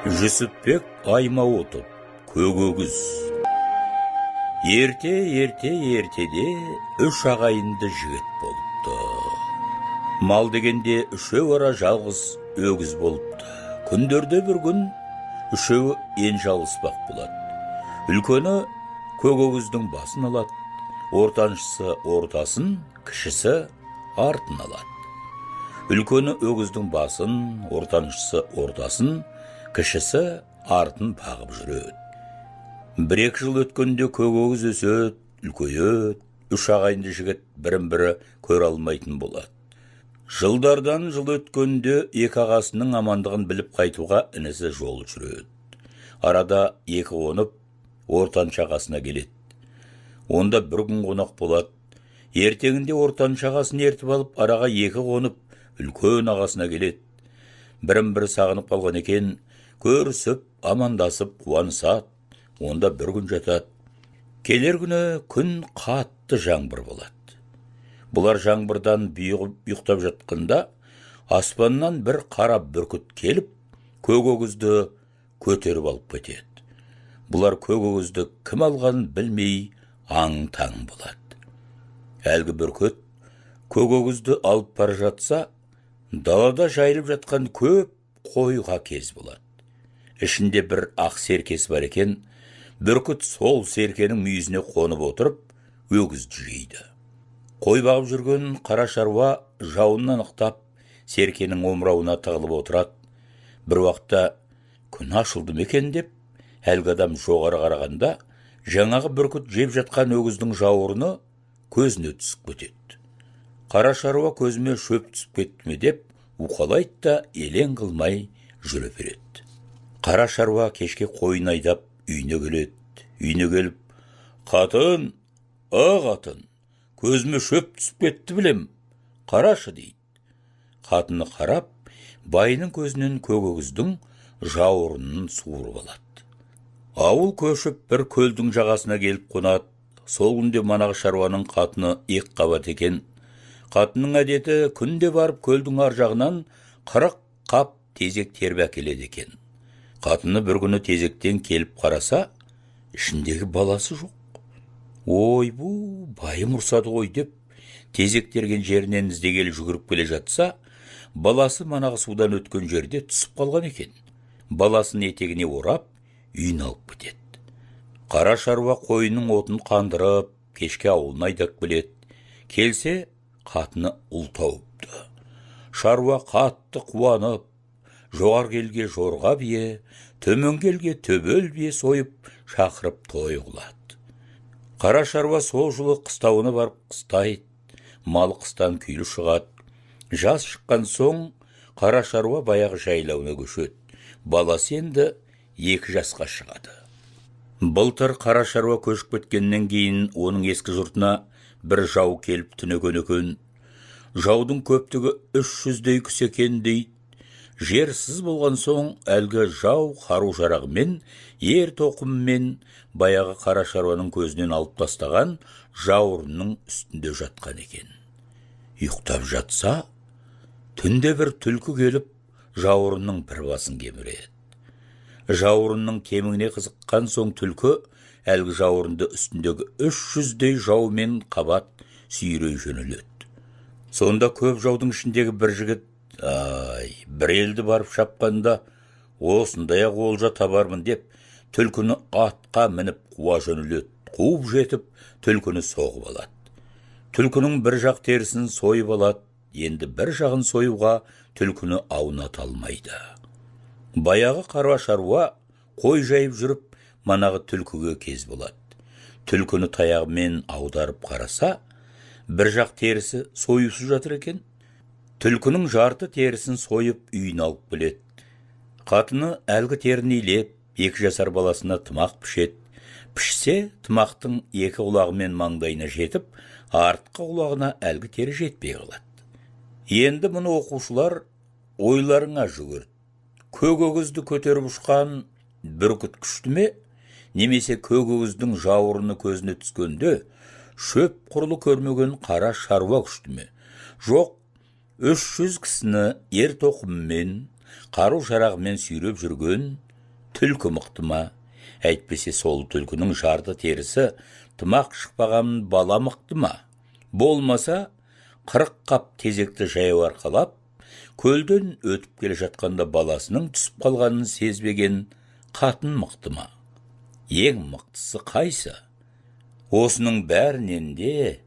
Жүсіпбек Аймауытов, Көгөгіз. Ертеде үш ағайынды жігіт болыпты. Мал дегенде үшеу ара жалғыз өгіз болыпты. Күндерде бір күн үшеуі жалғызбақ болады. Үлкені Көгөгіздің басын алады, ортаншысы ортасын, кішісі артын алады. Үлкені өгіздің басын, ортаншысы ортасын, кішісі артын бағып жүреді. Бір-екі жыл өткенде Көгөгіз өседі, үлкейеді, үш ағайынды жігіт бірін-бірі көре алмайтын болады. Жылдардан жыл өткенде екі ағасының амандығын біліп қайтуға інісі жол жүреді. Арада екі қонып, ортаншы ағасына келеді. Онда бір күн қонақ болады. Ертеңінде ортаншы ағасын ертіп алып, араға екі қонып, үлкен ағасына келеді. Бірін-бірі сағынып қалған екен, көрісіп, амандасып, қуанысады. Онда бір күн жатады. Келер күні күн қатты жаңбыр болады. Бұлар жаңбырдан ұйықтап жатқанда, аспаннан бір қара бүркіт келіп, Көгөгізді көтеріп алып кетеді. Бұлар Көгөгізді кім алғанын білмей аң-таң болады. Әлгі бүркіт Көгөгізді алып бара жатса, далада жайылып жатқан көп қойға кез болады. Ішінде бір ақ серкесі бар екен, бүркіт сол серкенің мүйізіне қонып отырып, өгізді жейді. Қой бағып жүрген қара шаруа жауыннан ықтап, серкенің омырауына тығылып отырады. Бір уақытта күн ашылды ма екен деп, әлгі адам жоғары қарағанда, жаңағы бүркіт жеп жатқан өгіздің жауырыны көзіне түсіп кетеді. Қара шаруа көзіме шөп түсіп кетті ме деп, уқалайды да елең қылмай жүре береді. Қара шаруа кешке қойын айдап үйіне келеді. Үйіне келіп, «Қатын, қатын, көзіме шөп түсіп кетті білем, қарашы» дейді. Қатыны қарап, байының көзінен Көгөгіздің жауырынын суырып алады. Ауыл көшіп бір көлдің жағасына келіп қонады. Сол күнде манағы шаруаның қатыны ек қабат екен. Қатынның әдеті күнде барып көлдің ар жағынан 40 қап тезек теріп әкеледі екен. Қатыны бір күні тезектен келіп қараса, ішіндегі баласы жоқ. «Ой, бұ, байым ұрсады ғой» деп, тезек терген жерінен іздегелі жүгіріп келе жатса, баласы манағы судан өткен жерде түсіп қалған екен. Баласын етегіне орап, үйін алып кетеді. Қара шаруа қойының отын қандырып, кешке ауылына айдап келеді. Келсе, қатыны ұл тауыпты. Шаруа қатты қуанып, жоғар келге жорға бие, төмен келге төбел бие сойып, шақырып той қылады. Қара шаруа сол жылы қыстауына барып қыстайды. Мал қыстан күйлі шығады. Жаз шыққан соң қара шаруа баяғы жайлауына көшеді. Баласы енді 2 жасқа шығады. Былтыр қара шаруа көшіп кеткеннен кейін оның ескі жұртына бір жау келіп түнеген екен. Жаудың көптігі 300-дей кісі екен дейді. Жерсіз болған соң әлгі жау қару-жарағымен, ер-тоқыммен баяғы қара шаруаның көзінен алып тастаған жауырынның үстінде жатқан екен. Ұйықтап жатса, түнде бір түлкі келіп, жауырынның бір басын кеміреді. Жауырынның кеміңіне қызыққан соң түлкі әлгі жауырынды үстіндегі 300-дей жаумен қабат сүйрей жөнеледі. Сонда көп жаудың ішіндегі бір жігіт, бір елді барып шапқанда осындай-ақ олжа табармын деп, түлкіні атқа мініп қуа жөнеледі. Қуып жетіп, түлкіні соғып алады. Түлкінің бір жақ терісін сойып алады, енді бір жағын сойуға түлкіні ауната алмайды. Баяғы қара шаруа қой жайып жүріп, манағы түлкіге кез болады. Түлкіні таяғымен аударып қараса, бір жақ терісі сойусыз жатыр екен. Түлкінің жарты терісін сойып үйін алып келеді. Қатыны әлгі терін илеп, 2 жасар баласына тымақ пішеді. Пішсе, тымақтың 2 құлағымен маңдайына жетіп, артқы құлағына әлгі тері жетпей қалады. Енді мұны оқушылар ойларыңа жүгірді. Көгөгізді көтеріп ұшқан бүркіт күшті ме, немесе Көгөгіздің жауырыны көзіне түскенде шөп құрлы көрмеген қара шаруа күшті ме? Жоқ, 300 кісіні ер тоқыммен, қару-жарағымен сүйреп жүрген түлкі мықты ма? Әйтпесе сол түлкінің жарды терісі тымақ шықпаған бала мықты ма? Болмаса, 40 қап тезекті жаяу арқалап, көлден өтіп келе жатқанда баласының түсіп қалғанын сезбеген қатын мықты ма? Ең мықтысы қайсы? Осының бәрінен де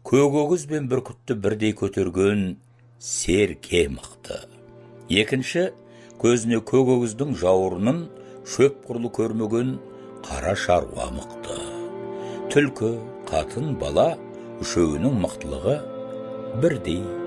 көкөкіз бен бүркітті бірдей көтерген серке мықты. Екінші, көзіне көкөкіздің жауырынын шөп құрлы көрмеген қара шаруа мықты. Түлкі, қатын, бала үшеуінің мықтылығы бірдей.